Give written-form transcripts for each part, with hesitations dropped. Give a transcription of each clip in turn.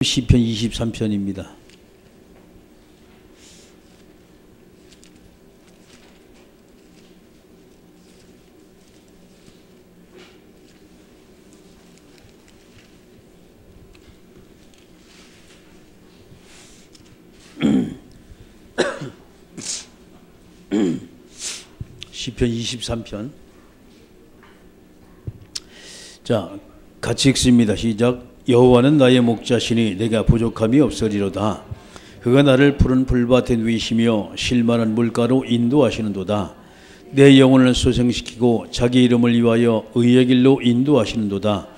시편 23편입니다. 시편 23편. 자, 같이 읽습니다. 시작. 여호와는 나의 목자시니 내가 부족함이 없으리로다. 그가 나를 푸른 풀밭에 누이시며 실만한 물가로 인도하시는도다. 내 영혼을 소생시키고 자기 이름을 위하여 의의 길로 인도하시는도다.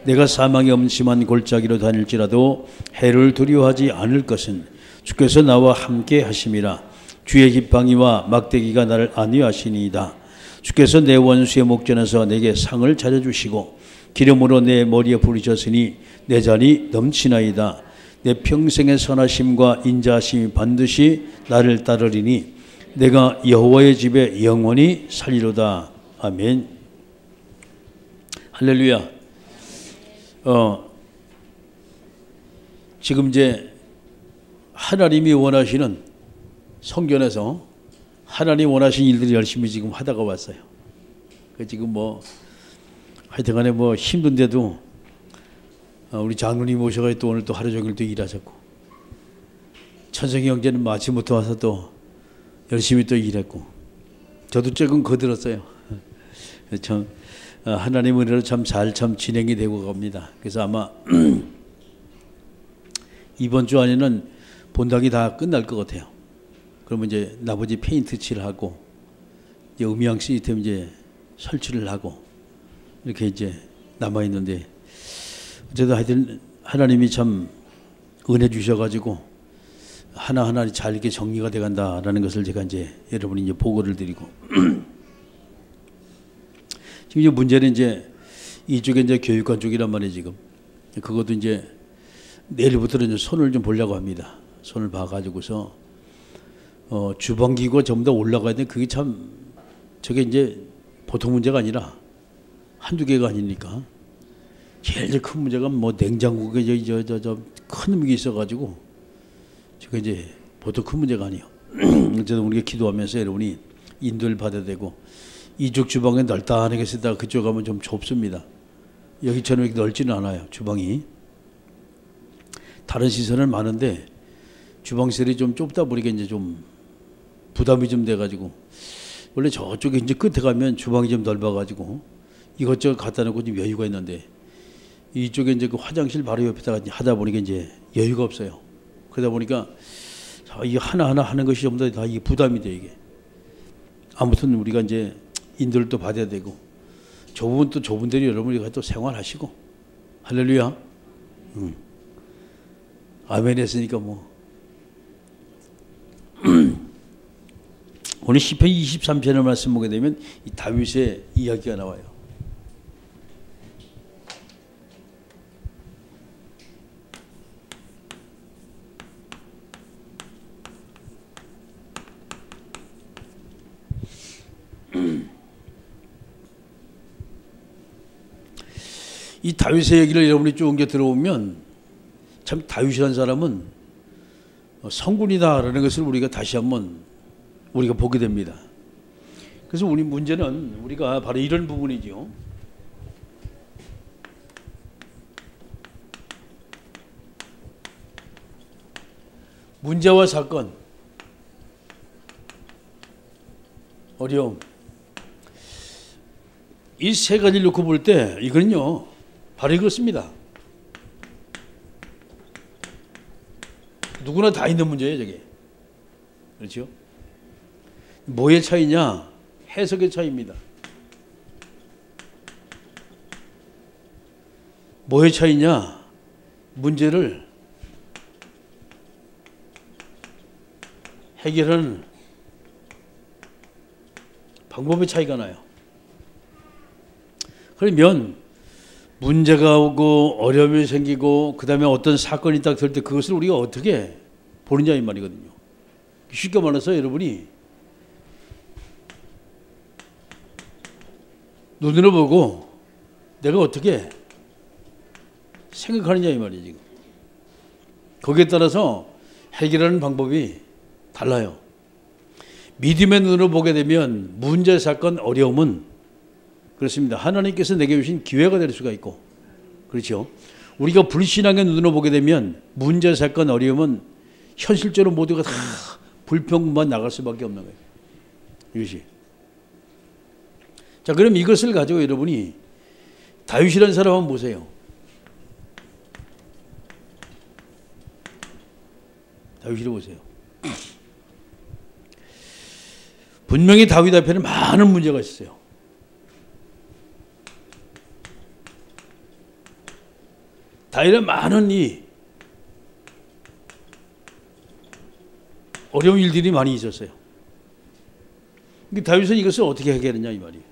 내가 사망의 음침한 골짜기로 다닐지라도 해를 두려워하지 않을 것은 주께서 나와 함께 하심이라. 주의 지팡이와 막대기가 나를 안위하시니이다. 주께서 내 원수의 목전에서 내게 상을 차려주시고 기름으로 내 머리에 부르셨으니 내 잔이 넘치나이다. 내 평생의 선하심과 인자하심이 반드시 나를 따르리니 내가 여호와의 집에 영원히 살리로다. 아멘. 할렐루야. 지금 이제 하나님이 원하시는 성전에서 하나님 원하신 일들을 열심히 지금 하다가 왔어요. 지금 하여튼간에 힘든데도 우리 장로님 오셔가지고 또 오늘 또 하루 종일 또 일하셨고, 천성이 형제는 아침부터 와서 또 열심히 또 일했고, 저도 조금 거들었어요. 참 하나님 은혜로 참 잘 진행이 되고 갑니다. 그래서 아마 이번 주 안에는 본당이 다 끝날 것 같아요. 그러면 이제 나머지 페인트 칠하고 이제 음향 시스템 이제 설치를 하고 이렇게 이제 남아 있는데, 어쨌든 하여튼 하나님이 참 은혜 주셔가지고 하나하나 잘 이렇게 정리가 돼 간다라는 것을 제가 이제 여러분이 이제 보고를 드리고, 지금 이제 문제는 이제 이쪽에 이제 교육관 쪽이란 말이에요. 지금 그것도 이제 내일부터는 이제 손을 좀 보려고 합니다. 손을 봐가지고서 주방기구가 전부 다 올라가야 돼. 그게 참 저게 이제 보통 문제가 아니라 한두 개가 아니니까, 제일 큰 문제가 냉장고에 큰 놈이 있어가지고 저게 이제 보통 큰 문제가 아니에요. 어쨌든 우리가 기도하면서 여러분이 인도를 받아야 되고, 이쪽 주방에 널따하게 쓰다가 그쪽 가면 좀 좁습니다. 여기처럼 이렇게 넓지는 않아요. 주방이 다른 시설은 많은데 주방실이 좀 좁다 보니까 이제 좀 부담이 좀 돼가지고, 원래 저쪽에 이제 끝에 가면 주방이 좀 넓어가지고 이것저것 갖다 놓고 좀 여유가 있는데, 이쪽에 이제 그 화장실 바로 옆에다가 하다 보니까 이제 여유가 없어요. 그러다 보니까 이 하나하나 하는 것이 전부 다 이게 부담이 돼, 이게. 아무튼 우리가 이제 인도를 또 받아야 되고, 좁은 또 좁은 데로 여러분이 또 생활하시고, 할렐루야. 아멘 했으니까 오늘 시편 23편을 말씀 보게 되면 이 다윗의 이야기가 나와요. 이 다윗의 얘기를 여러분이 쭉 옮겨 들어오면 참 다윗이라는 사람은 성군이다라는 것을 우리가 다시 한번 우리가 보게 됩니다. 그래서 우리 문제는 우리가 바로 이런 부분이죠. 문제와 사건, 어려움, 이 세 가지를 놓고 볼 때 이거는요 바로 이렇습니다. 누구나 다 있는 문제예요, 저게. 그렇죠? 뭐의 차이냐? 해석의 차이입니다. 뭐의 차이냐? 문제를 해결하는 방법의 차이가 나요. 그러면 문제가 오고 어려움이 생기고 그 다음에 어떤 사건이 딱 될 때 그것을 우리가 어떻게 보느냐 이 말이거든요. 쉽게 말해서 여러분이 눈으로 보고 내가 어떻게 생각하느냐 이 말이에요. 지금 거기에 따라서 해결하는 방법이 달라요. 믿음의 눈으로 보게 되면 문제, 사건, 어려움은 그렇습니다. 하나님께서 내게 주신 기회가 될 수가 있고, 그렇죠. 우리가 불신앙의 눈으로 보게 되면 문제, 사건, 어려움은 현실적으로 모두가 다 불평만 나갈 수밖에 없는 거예요. 이것이. 자, 그럼 이것을 가지고 여러분이 다윗이라는 사람 한번 보세요. 다윗을 보세요. 분명히 다윗 앞에는 많은 문제가 있어요. 다윗은 많은 어려운 일들이 많이 있었어요. 다윗은 이것을 어떻게 해결했냐 이 말이에요.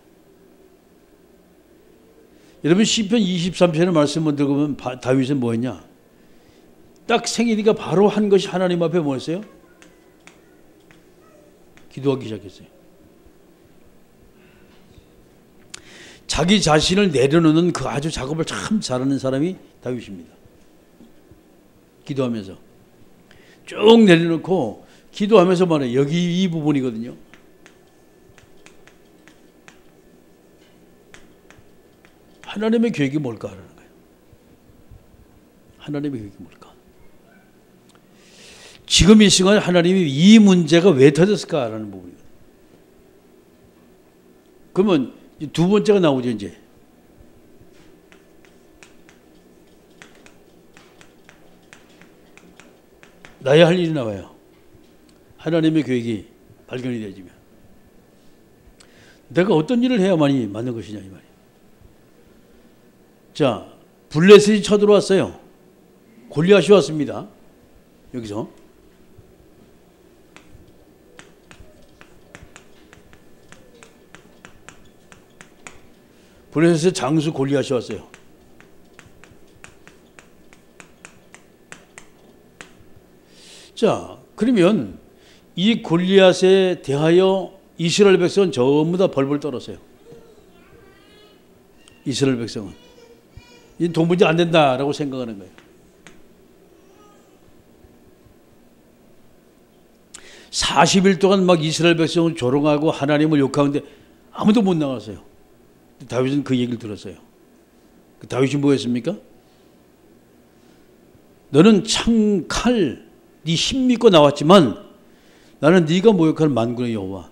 여러분 시편 23편의 말씀을 들어보면 다윗은 뭐 했냐? 딱 생일이가 바로 한 것이 하나님 앞에 뭐였어요? 기도하기 시작했어요. 자기 자신을 내려놓는 그 아주 작업을 참 잘하는 사람이 다윗입니다. 기도하면서 쭉 내려놓고 기도하면서 말해요. 여기 이 부분이거든요. 하나님의 계획이 뭘까 하는 거예요. 하나님의 계획이 뭘까? 지금 이 시간 하나님이 이 문제가 왜 터졌을까라는 부분이에요. 그러면 두 번째가 나오죠 이제. 나야 할 일이 나와요. 하나님의 계획이 발견이 되지면 내가 어떤 일을 해야만이 맞는 것이냐 이 말이에요. 자, 블레셋이 쳐들어왔어요. 골리앗이 왔습니다. 여기서 블레셋의 장수 골리앗이 왔어요. 자, 그러면 이 골리앗에 대하여 이스라엘 백성은 전부 다 벌벌 떨었어요. 이스라엘 백성은 이 도무지 안 된다라고 생각하는 거예요. 40일 동안 막 이스라엘 백성을 조롱하고 하나님을 욕하는데 아무도 못 나갔어요. 다윗은 그 얘기를 들었어요. 다윗이 뭐였습니까? 너는 창, 칼, 네 힘 믿고 나왔지만 나는 네가 모욕하는 만군의 여호와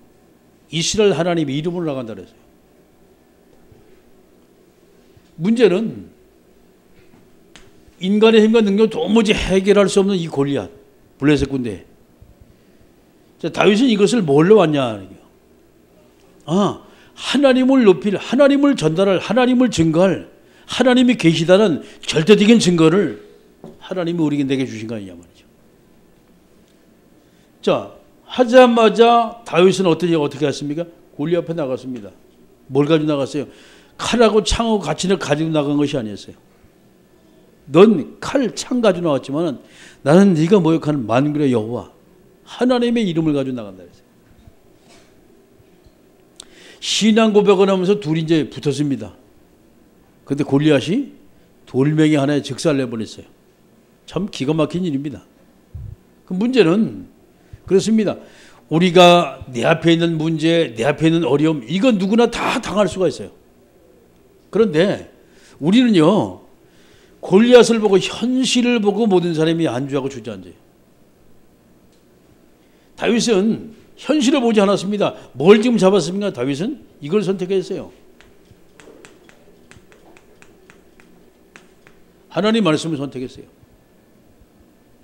이스라엘 하나님의 이름으로 나간다 그랬어요. 문제는 인간의 힘과 능력을 도무지 해결할 수 없는 이 골리앗, 블레셋 군대. 자, 다윗은 이것을 뭘로 왔냐? 하나님을 높일, 하나님을 전달할, 하나님을 증거할, 하나님이 계시다는 절대적인 증거를 하나님이 우리에게 내게 주신 거 아니냐 말이죠. 자, 하자마자 다윗은 어떻게 했습니까? 골리앗 앞에 나갔습니다. 뭘 가지고 나갔어요? 칼하고 창하고 같이 가지고 나간 것이 아니었어요. 넌 칼, 창 가지고 나왔지만 나는 네가 모욕하는 만군의 여호와 하나님의 이름을 가지고 나간다 그랬어요. 신앙 고백을 하면서 둘이 이제 붙었습니다. 그런데 골리앗이 돌멩이 하나에 직살내버렸어요. 참 기가 막힌 일입니다. 그 문제는 그렇습니다. 우리가 내 앞에 있는 문제, 내 앞에 있는 어려움, 이건 누구나 다 당할 수가 있어요. 그런데 우리는요, 골리앗을 보고 현실을 보고 모든 사람이 안주하고 주저앉아요. 다윗은 현실을 보지 않았습니다. 뭘 지금 잡았습니까? 다윗은 이걸 선택했어요. 하나님 말씀을 선택했어요.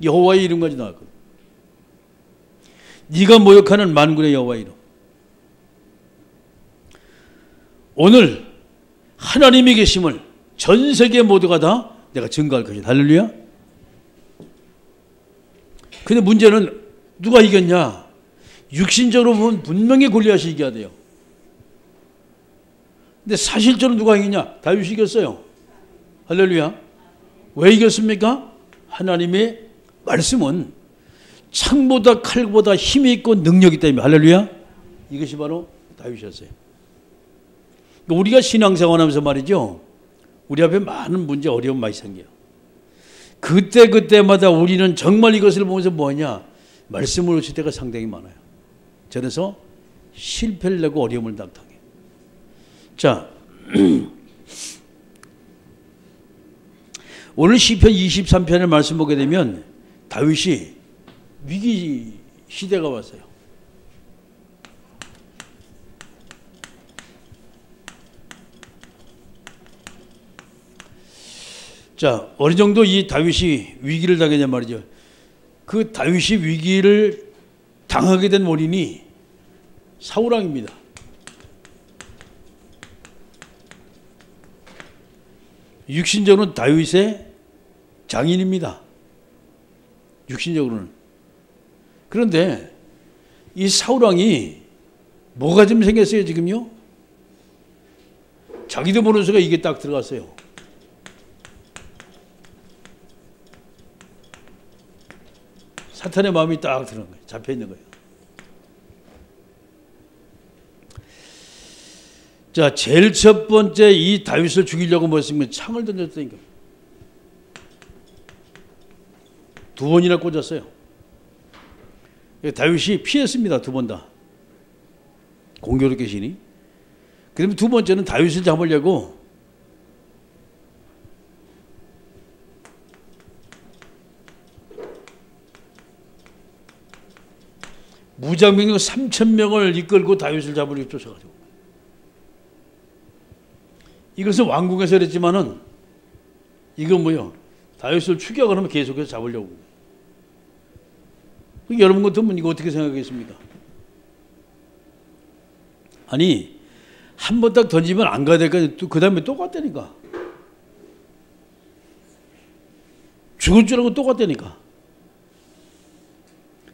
여호와의 이름까지 나왔거든요. 네가 모욕하는 만군의 여호와의 이름. 오늘 하나님이 계심을 전 세계 모두가 다 내가 증거할 것이다. 할렐루야. 근데 문제는 누가 이겼냐? 육신적으로 보면 분명히 골리앗이 이겨야 돼요. 근데 사실적으로 누가 이겼냐? 다윗이 이겼어요. 할렐루야. 왜 이겼습니까? 하나님의 말씀은 창보다 칼보다 힘이 있고 능력이 있다. 할렐루야. 이것이 바로 다윗이었어요. 우리가 신앙생활하면서 말이죠, 우리 앞에 많은 문제, 어려움 많이 생겨요. 그때마다 우리는 정말 이것을 보면서 뭐냐? 말씀을 놓칠 때가 상당히 많아요. 그래서 실패를 내고 어려움을 당해. 자, 오늘 시편 23편을 말씀 보게 되면 다윗이 위기 시대가 왔어요. 자, 어느 정도 이 다윗이 위기를 당했냐 말이죠. 그 다윗이 위기를 당하게 된 원인이 사울왕입니다. 육신적으로는 다윗의 장인입니다. 육신적으로는. 그런데 이 사울왕이 뭐가 좀 생겼어요 지금요? 자기도 모르는 수가 이게 딱 들어갔어요. 사탄의 마음이 딱 들어간 거예요. 잡혀있는 거예요. 자, 제일 첫 번째 이 다윗을 죽이려고 뭐 했으면 창을 던졌다니까. 두 번이나 꽂았어요. 다윗이 피했습니다. 두 번 다. 공교롭게 신이. 그러면 두 번째는 다윗을 잡으려고 무장병력 3,000명을 이끌고 다윗을 잡으려고 쫓아가지고. 이것은 왕궁에서 그랬지만은 이건 뭐요? 다윗을 추격을 하면 계속해서 잡으려고. 여러분 같으면 이거 어떻게 생각하겠습니까? 아니 한 번 딱 던지면 안 가야 될까? 그 다음에 또 갔다니까. 죽을 줄 알고 또 갔다니까.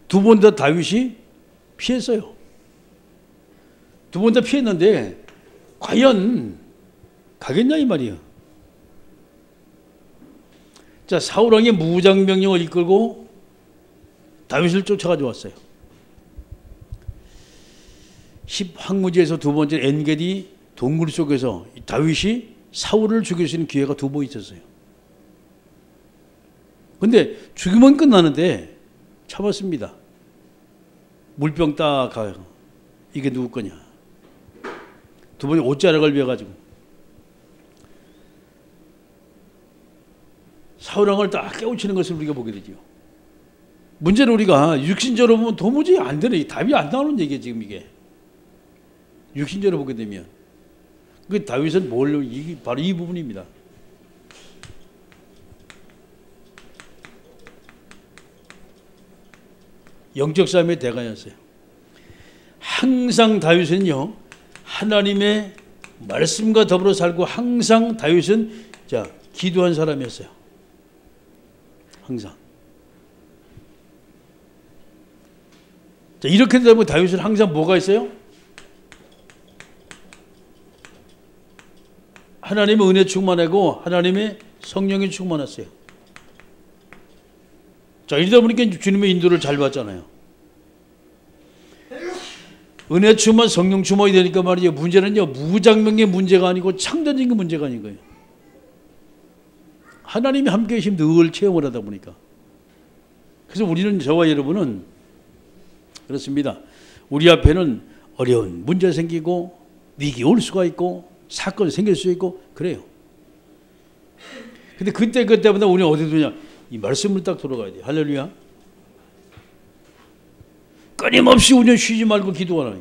두 번 다 다윗이 피했어요. 두 번 다 피했는데 과연 가겠냐 이 말이야. 자, 사울왕이 무장병력을 이끌고 다윗을 쫓아가지고 왔어요. 10황무지에서 두 번째 엔게디 동굴 속에서 다윗이 사울을 죽일 수 있는 기회가 두 번 있었어요. 근데 죽이면 끝나는데 참았습니다. 물병 딱 가요. 이게 누구 거냐. 두 번째 옷자락을 베어가지고 사울왕을 딱 깨우치는 것을 우리가 보게 되죠. 문제는 우리가 육신적으로 보면 도무지 안 되네. 답이 안 나오는 얘기예요 지금 이게. 육신적으로 보게 되면. 그 다윗은 이게 바로 이 부분입니다. 영적 싸움의 대가였어요. 항상 다윗은요 하나님의 말씀과 더불어 살고 항상 다윗은 기도한 사람이었어요. 항상. 자, 이렇게 되면 다윗은 항상 뭐가 있어요? 하나님의 은혜 충만하고 하나님의 성령이 충만했어요. 자, 이러다 보니까 주님의 인도를 잘 받잖아요. 은혜 충만, 성령 충만이 되니까 말이죠. 문제는요, 무장병의 문제가 아니고 창조적인 문제가 아닌 거예요. 하나님이 함께 계시면 늘 체험을 하다 보니까. 그래서 우리는, 저와 여러분은 그렇습니다. 우리 앞에는 어려운 문제 생기고 위기 올 수가 있고 사건이 생길 수 있고 그래요. 근데 그때마다 우리는 어디 두냐? 이 말씀을 딱 들어가야 돼요. 할렐루야. 끊임없이 우리는 쉬지 말고 기도하라.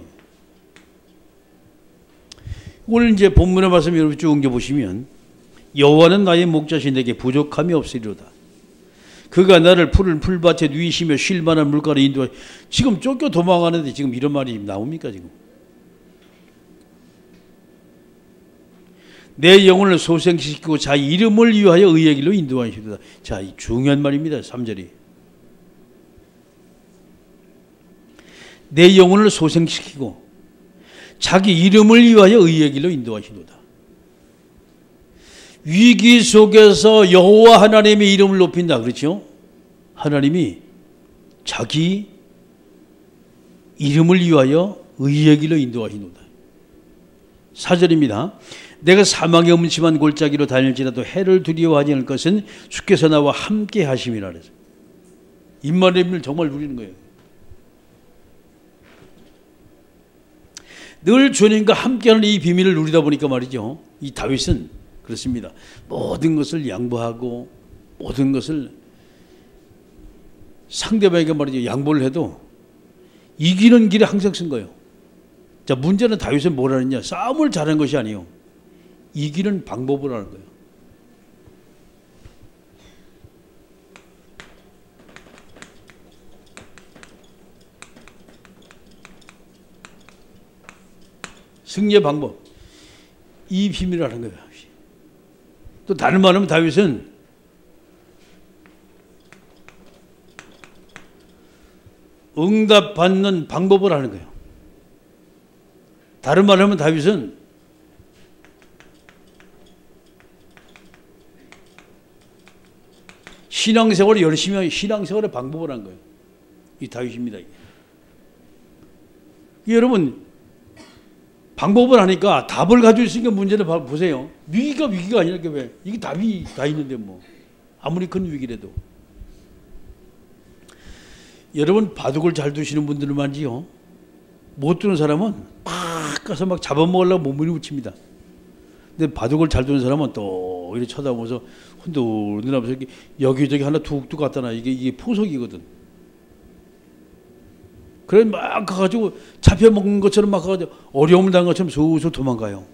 오늘 이제 본문의 말씀 여러분 쭉 옮겨보시면 여호와는 나의 목자시 내게 부족함이 없으리로다. 그가 나를 푸른 풀밭에 누이시며 쉴 만한 물가로 인도하. 지금 쫓겨 도망가는데 지금 이런 말이 나옵니까 지금? 내 영혼을 소생시키고 자 이름을 위하여 의의 길로 인도하시리로다. 자, 이 중요한 말입니다. 3절이. 내 영혼을 소생시키고 자기 이름을 위하여 의의 길로 인도하시리로다. 위기 속에서 여호와 하나님의 이름을 높인다. 그렇죠? 하나님이 자기 이름을 위하여 의의 길로 인도하시리로다. 4절입니다. 내가 사망의 음침한 골짜기로 다닐지라도 해를 두려워하지 않을 것은 주께서 나와 함께 하심이라 그래서 임마누엘 힘을 정말 누리는 거예요. 늘 주님과 함께하는 이 비밀을 누리다 보니까 말이죠. 이 다윗은 그렇습니다. 모든 것을 양보하고 모든 것을 상대방에게 말이죠. 양보를 해도 이기는 길에 항상 쓴 거예요. 자, 문제는 다윗은 뭘 하느냐? 싸움을 잘하는 것이 아니에요. 이기는 방법을 하는 거예요. 승리의 방법. 이 비밀을 하는 거예요. 또 다른 말하면 다윗은 응답받는 방법을 하는 거예요. 다른 말하면 다윗은 신앙생활을 열심히 하는 신앙생활의 방법을 한 거예요. 이 다윗입니다. 여러분 방법을 하니까 답을 가지고 있으니까 문제를 보세요. 위기가 아니라 왜 이게 답이 다 있는데 뭐 아무리 큰 위기라도 여러분 바둑을 잘 두시는 분들은 말이요 못 두는 사람은 막 가서 막 잡아먹으려고 몸부림을 근데 바둑을 잘 두는 사람은 또 이렇게 쳐다보면서 흔들흔들하면서 여기저기 하나 툭툭 갖다 놔. 이게 포석이거든. 그래 막 가가지고 잡혀먹는 것처럼 막 가가지고 어려움을 당한 것처럼 슬슬 도망가요.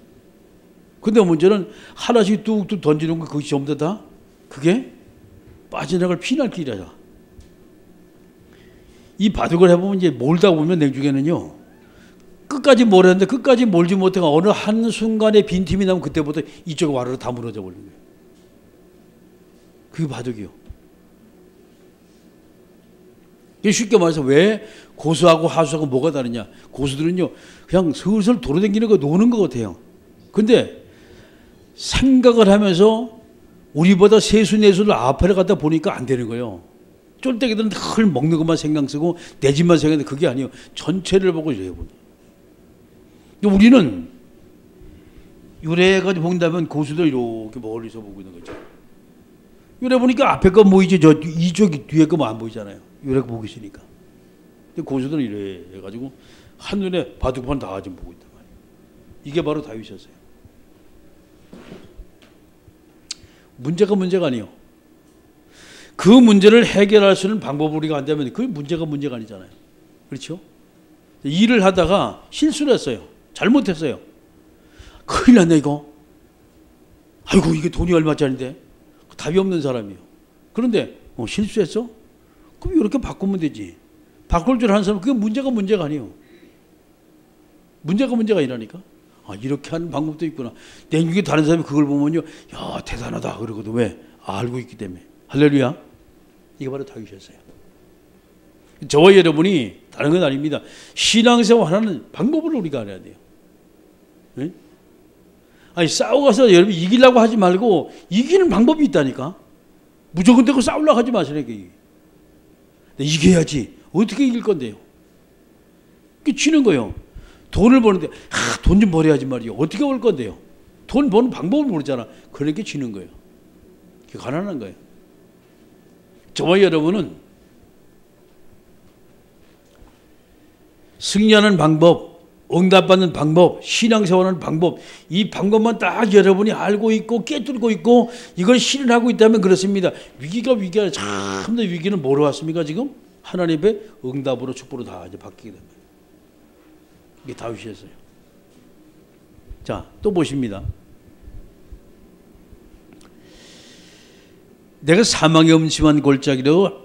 근데 문제는 하나씩 뚝뚝 던지는 거 그것이 전부 다 그게 빠져나갈 피날 길이야. 이 바둑을 해보면 이제 몰다 보면 내중에는요 끝까지 몰았는데 끝까지 몰지 못해가 어느 한순간에 빈틈이 나면 그때부터 이쪽 와르르 다 무너져 버리는 거예요. 그게 바둑이요. 쉽게 말해서 왜 고수하고 하수하고 뭐가 다르냐. 고수들은요 그냥 슬슬 돌아다니는 거 노는 것 같아요. 근데 생각을 하면서 우리보다 세수네수를 앞에 갖다 보니까 안 되는 거예요. 쫄대기들은 늘 먹는 것만 신경 쓰고 내 집만 생각하는데 그게 아니에요. 전체를 보고 이래요. 우리는 이래가지고 본다면 고수들 이렇게 멀리서 보고 있는 거죠. 이래 보니까 앞에 거 보이지 저 이쪽 뒤에 거 안 보이잖아요. 이렇게 보고 있으니까. 근데 고수들은 이래 해가지고 한눈에 바둑판 다 좀 보고 있단 말이에요. 이게 바로 다윗이었어요. 문제가 아니에요. 그 문제를 해결할 수 있는 방법을 우리가 안다면 그게 문제가 아니잖아요. 그렇죠? 일을 하다가 실수를 했어요. 잘못했어요. 큰일 났네 이거. 아이고 이게 돈이 얼마짜리인데. 답이 없는 사람이에요. 그런데 실수했어? 그럼 이렇게 바꾸면 되지. 바꿀 줄 아는 사람은 그게 문제가 아니에요. 문제가 아니라니까. 아 이렇게 하는 방법도 있구나. 내 중에 다른 사람이 그걸 보면요. 야 대단하다 그러거든. 왜? 알고 있기 때문에. 할렐루야. 이게 바로 다윗이었어요. 저와 여러분이 다른 건 아닙니다. 신앙생활 하는 방법을 우리가 알아야 돼요. 네? 아니 싸워가서 여러분 이기려고 하지 말고 이기는 방법이 있다니까. 무조건 되고 싸우려고 하지 마시라니까. 이겨야지. 어떻게 이길 건데요? 그게 지는 거예요. 돈을 버는데 돈 좀 벌어야지 말이요. 어떻게 벌 건데요? 돈 버는 방법을 모르잖아. 그러니까 지는 거예요. 그게 가난한 거예요. 저와 여러분은 승리하는 방법, 응답받는 방법, 신앙생활하는 방법, 이 방법만 딱 여러분이 알고 있고 깨뚫고 있고 이걸 실현하고 있다면 그렇습니다. 위기가 참 위기는 뭐로 왔습니까 지금? 하나님의 응답으로 축복으로 다 이제 바뀌게 됩니다. 이게 다윗이었어요. 자, 또 보십니다. 내가 사망의 음침한 골짜기로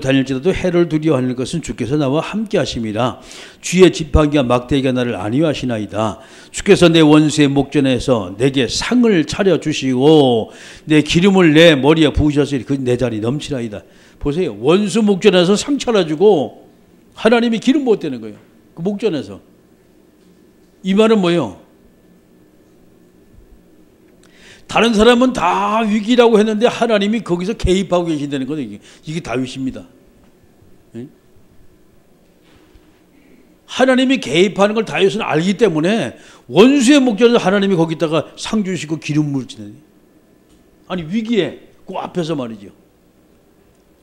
다닐지라도 해를 두려워하는 것은 주께서 나와 함께 하심이라. 쥐의 지팡이와 막대기가 나를 안위하시나이다. 주께서 내 원수의 목전에서 내게 상을 차려주시고 내 기름을 내 머리에 부으셨으니 그 내 자리 넘치나이다. 보세요. 원수 목전에서 상 차려주고 하나님이 기름 못 되는 거예요. 그 목전에서. 이 말은 뭐예요? 다른 사람은 다 위기라고 했는데 하나님이 거기서 개입하고 계신다는 거예요. 이게 다윗입니다. 하나님이 개입하는 걸 다윗은 알기 때문에 원수의 목전에서 하나님이 거기다가 상 주시고 기름 부으시더니, 아니 위기에 그 앞에서 말이죠.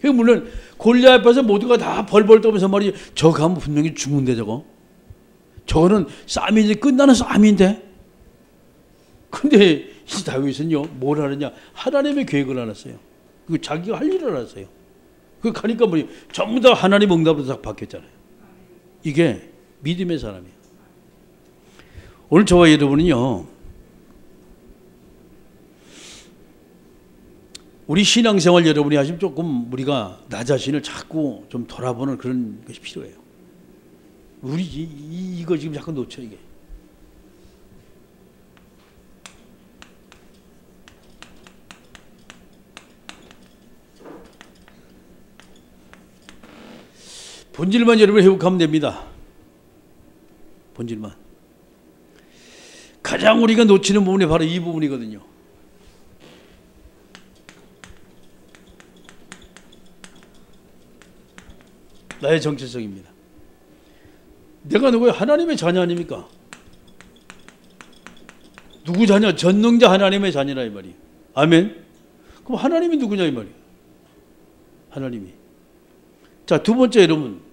물론 골리앗 앞에서 모두가 다 벌벌 떠면서 말이죠. 저 가면 분명히 죽는데 저거는 싸움이 끝나는 싸움인데. 근데 이 다윗은요 뭘 하느냐, 하나님의 계획을 알았어요. 그 자기가 할 일을 알았어요. 그 가니까 뭐 전부 다 하나님 응답으로 다 바뀌었잖아요. 이게 믿음의 사람이에요. 오늘 저와 여러분은요, 우리 신앙생활 여러분이 하시면 조금 우리가 나 자신을 자꾸 좀 돌아보는 그런 것이 필요해요. 우리 이거 지금 자꾸 놓쳐 이게. 본질만 여러분 회복하면 됩니다. 본질만. 가장 우리가 놓치는 부분이 바로 이 부분이거든요. 나의 정체성입니다. 내가 누구예요? 하나님의 자녀 아닙니까? 누구 자녀? 전능자 하나님의 자녀라 이 말이에요. 아멘. 그럼 하나님이 누구냐 이 말이에요. 하나님이. 자, 두 번째 여러분.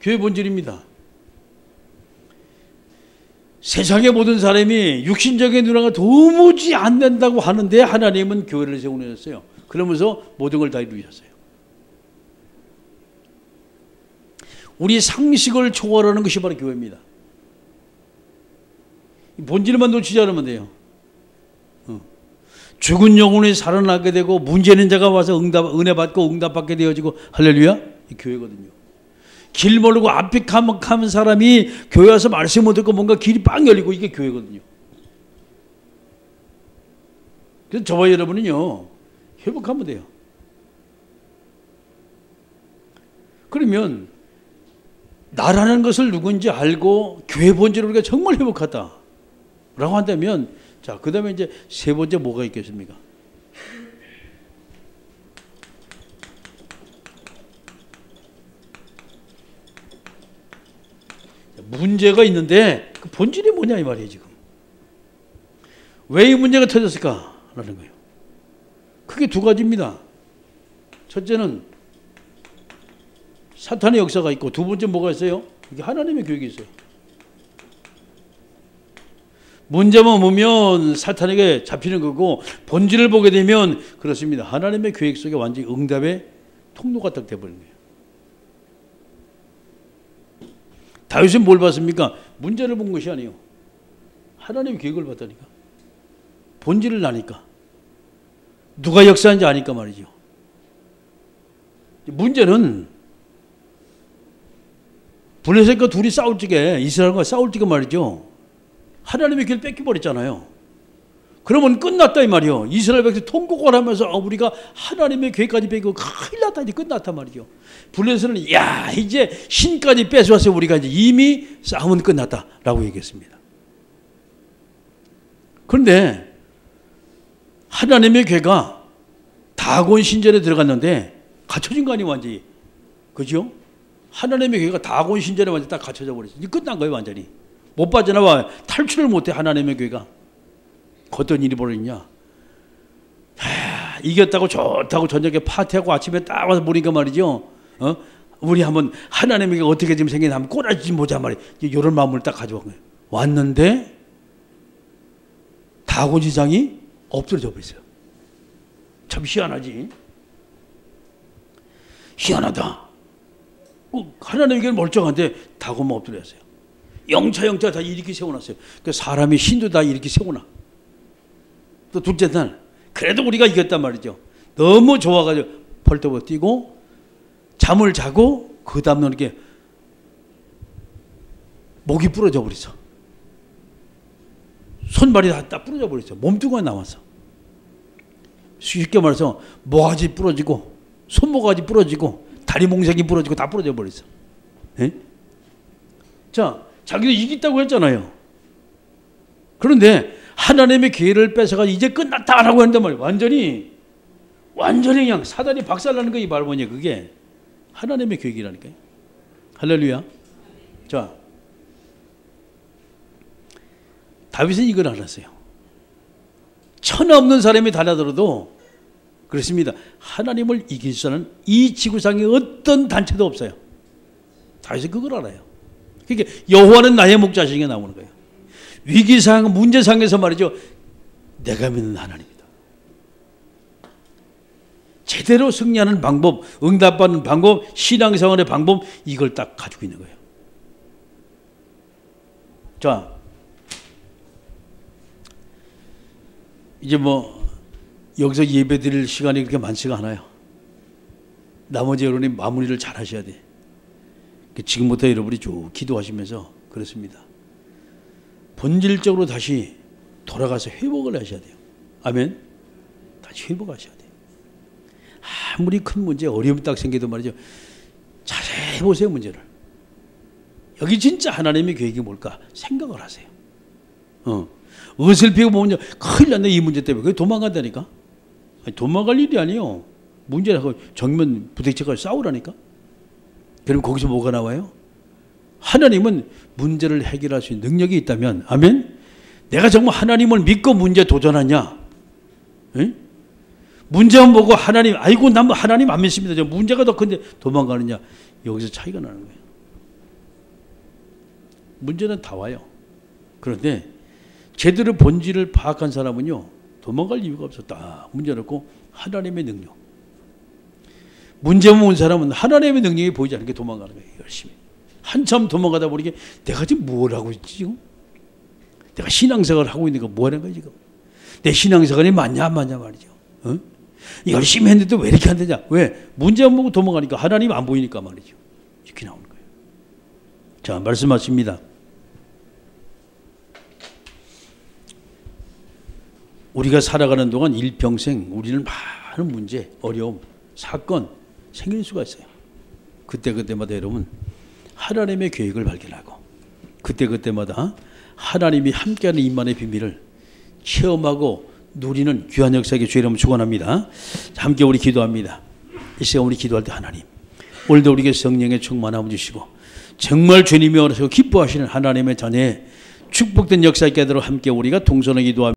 교회 본질입니다. 세상의 모든 사람이 육신적인 누나가 도무지 안 된다고 하는데 하나님은 교회를 세우셨어요. 그러면서 모든 걸 다 이루셨어요. 우리 상식을 초월하는 것이 바로 교회입니다. 본질만 놓치지 않으면 돼요. 죽은 영혼이 살아나게 되고 문제는 자가 와서 은혜 받고 응답받게 되어지고 할렐루야, 이 교회거든요. 길 모르고 앞에 가면 사람이 교회 와서 말씀 못 듣고 뭔가 길이 빵 열리고, 이게 교회거든요. 그래서 저와 여러분은요 회복하면 돼요. 그러면 나라는 것을 누군지 알고 교회 본질을 우리가 정말 회복하다 라고 한다면, 자, 그 다음에 이제 세 번째 뭐가 있겠습니까? 문제가 있는데 그 본질이 뭐냐 이 말이에요. 지금 왜 이 문제가 터졌을까라는 거예요. 크게 두 가지입니다. 첫째는 사탄의 역사가 있고, 두 번째 뭐가 있어요? 이게 하나님의 계획이 있어요. 문제만 보면 사탄에게 잡히는 거고, 본질을 보게 되면 그렇습니다. 하나님의 계획 속에 완전히 응답의 통로가 딱 돼버린 거예요. 다윗은 뭘 봤습니까? 문제를 본 것이 아니에요. 하나님의 계획을 봤다니까. 본질을 아니까. 누가 역사한지 아니까 말이죠. 문제는 블레셋과 둘이 싸울 적에, 이스라엘과 싸울 적에 말이죠, 하나님의 길을 뺏겨버렸잖아요. 그러면 끝났다 이 말이요. 이스라엘 백성 통곡을 하면서 우리가 하나님의 계획까지 뺏기고 큰일 났다, 이제 끝났단 말이죠. 블레셋은 야, 이제 신까지 뺏어왔어요. 우리가 이제 이미 싸움은 끝났다라고 얘기했습니다. 그런데 하나님의 계획가 다곤 신전에 들어갔는데 갇혀진 거 아니에요, 완전히. 그죠? 하나님의 계획가 다곤 신전에 완전히 딱 갇혀져 버렸어요. 이제 끝난 거예요, 완전히. 못 빠져나와. 탈출을 못해, 하나님의 계획가. 어떤 일이 벌어졌냐? 이겼다고 좋다고 저녁에 파티하고 아침에 딱 와서 보니까 말이죠. 우리 한번 하나님의 계획가 어떻게 지금 생기나 한번 꼬라지 좀 보자 말이에요. 이런 마음을 딱 가져온 거예요. 왔는데 다곤 지상이 엎드려져 버렸어요. 참 희한하지. 희한하다. 하나님에게는 멀쩡한데 다곤만 엎드렸어요. 영차 다 이렇게 세워놨어요. 그 사람이 신도 다 이렇게 세워놔. 또 둘째 날 그래도 우리가 이겼단 말이죠. 너무 좋아가지고 벌떡 뛰고 잠을 자고 그 다음날 이렇게 목이 부러져 버렸어. 손발이 다 부러져 버렸어. 몸뚱이가 나왔어. 쉽게 말해서 모가지 부러지고 손모가지 부러지고 다리 몽생이 부러지고 다 부러져 버렸어. 에? 자, 자기도 이겼다고 했잖아요. 그런데 하나님의 기회를 뺏어가지고 이제 끝났다라고 한단 말이에요. 완전히 그냥 사단이 박살나는 거이 말 뭐냐. 그게 하나님의 계획이라니까요. 할렐루야. 자, 다윗은 이걸 알았어요. 천하 없는 사람이 달아들어도 그렇습니다. 하나님을 이길 수는 이 지구상에 어떤 단체도 없어요. 다윗은 그걸 알아요. 그러니까 여호와는 나의 목자시게 나오는 거예요. 위기상 문제상에서 말이죠. 내가 믿는 하나님이다. 제대로 승리하는 방법, 응답받는 방법, 신앙생활의 방법, 이걸 딱 가지고 있는 거예요. 자, 이제 뭐 여기서 예배 드릴 시간이 그렇게 많지가 않아요. 나머지 여러분이 마무리를 잘 하셔야 돼. 지금부터 여러분이 쭉 기도하시면서 그렇습니다. 본질적으로 다시 돌아가서 회복을 하셔야 돼요. 아멘. 다시 회복하셔야 돼요. 아무리 큰 문제, 어려움이 딱 생겨도 말이죠. 자세히 보세요, 문제를. 여기 진짜 하나님의 계획이 뭘까 생각을 하세요. 어설피고 보면 큰일 났네, 이 문제 때문에. 그게 도망간다니까. 아니, 도망갈 일이 아니에요. 문제라고 정면 부딪혀서 싸우라니까. 그럼 거기서 뭐가 나와요? 하나님은 문제를 해결할 수 있는 능력이 있다면, 아멘? 내가 정말 하나님을 믿고 문제 도전하냐? 에? 문제만 보고 하나님, 아이고, 난 하나님 안 믿습니다. 저 문제가 더 큰데 도망가느냐? 여기서 차이가 나는 거예요. 문제는 다 와요. 그런데 제대로 본질을 파악한 사람은요, 도망갈 이유가 없었다. 문제는 없고 하나님의 능력. 문제만 온 사람은 하나님의 능력이 보이지 않는 게 도망가는 거예요. 열심히. 한참 도망가다 보니까 내가 지금 뭘 하고 있지 지금? 내가 신앙생활을 하고 있는 거 뭐 하는 거야 지금? 내 신앙생활이 맞냐 안 맞냐 말이죠. 어? 열심히 했는데 왜 이렇게 안 되냐? 왜? 문제만 보고 도망가니까 하나님 안 보이니까 말이죠. 이렇게 나오는 거예요. 자, 말씀하십니다. 우리가 살아가는 동안 일평생 우리는 많은 문제, 어려움, 사건 생길 수가 있어요. 그때마다 여러분 하나님의 계획을 발견하고 그때마다 하나님이 함께하는 임만의 비밀을 체험하고 누리는 귀한 역사에게 주의 이름을 축원합니다. 함께 우리 기도합니다. 이 시간 우리 기도할 때 하나님, 오늘도 우리에게 성령의 충만함을 주시고 정말 주님이 원하시고 기뻐하시는 하나님의 자녀의 축복된 역사 있게 하도록 함께 우리가 동선을 기도합니다.